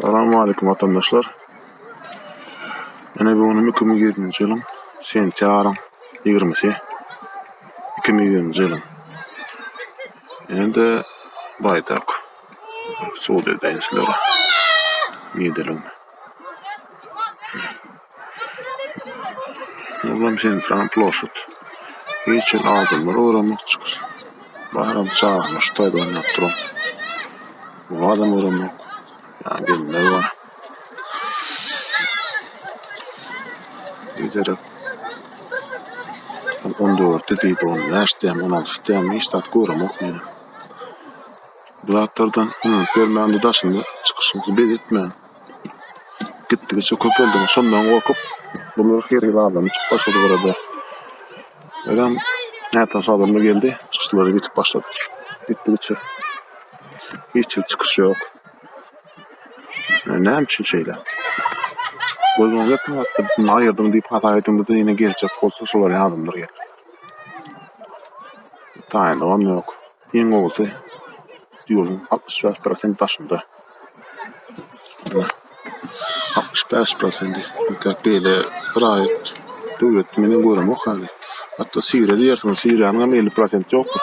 Selamünaleyküm vatandaşlar. Yine bu 2020 yılın sentyarın 20'si 2020 yılın. Endi baydak Suudiýede ensilere gidelim. Olam sentran ploşut. Hiç adamlar uğramak çıkır. Bahram çağırmış, taydan yaptırım. Bu adam uğramak. Yani gelinler var. Giderek 14'te deydi onu. Ersteyem, 16'teyem, istat uğramak ne? Bu zatlardan görmende daşında çıkışınızı belirtmeyin. Gittikçe köp öldüm. Sondan korkup bunları geri bağladım. Çık başladı burada. Öyle nereden sağlamda geldi. Çıkışları bitip başladı. Gittikçe hiç çıkış yok. Ne için şeyler. Gözüm yakın hatta bunu ayırdım deyip hata ettim de yine gelecek olsa solar yardımdır gel. Tayında onun yok. Yeni olsa diyorum 65% taşında. 65% mutlak böyle rayet devlet meni görmek hali. Hatta Suriye diyersin, Suriye'nin 50% yoktur.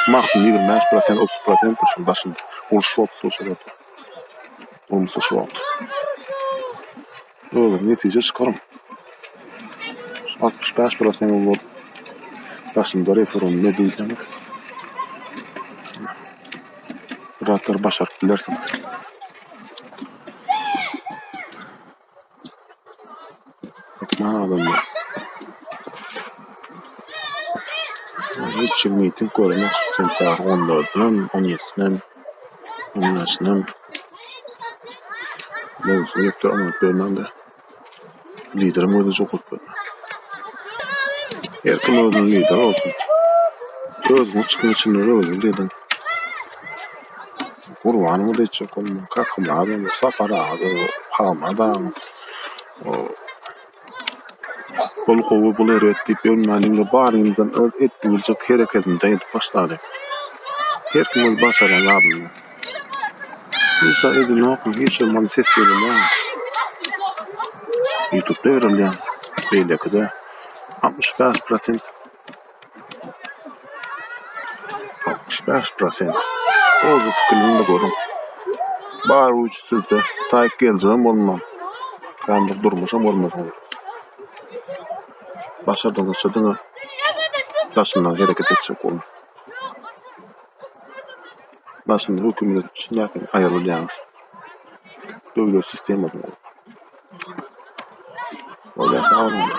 Maksimum 25%, 30% taşında. O şok olsa olmasa şok. Öyle netice çıkarım. 65% olur. Taşında reform ne diyeceğim? Rahatlar başarıp bilersin. Bakman adamlar. Hiç miting görmek sentyar 14'den 17'den 15'den neyse yaptır ama görmem de liderim öyle çok oldu. Erken öldüm lider olsun. Özümü çıkın içinde öldüm dedim. Kurbanımı da çok olma. Kakamadım, saparadım, kalmadım. Kol kovu bular etip önmäninde baryndan etdiňiz hereketinde edip başlady. Her kim başaran abi. Biz edin okun hiç olmadı ses verildi. YouTube'da verildi. Beylekde 65%. 65%. O da fikirinde görün. Bar uçsuzda taýyp geljem bolmam. Kandyr durmuşam olmasam. Başardyňyz şadyňa taşyndan hereket etjek boldy. Başynda hökümlet şinäkin aýarylýan. Döwlet sistemi bu. Ola sağlam.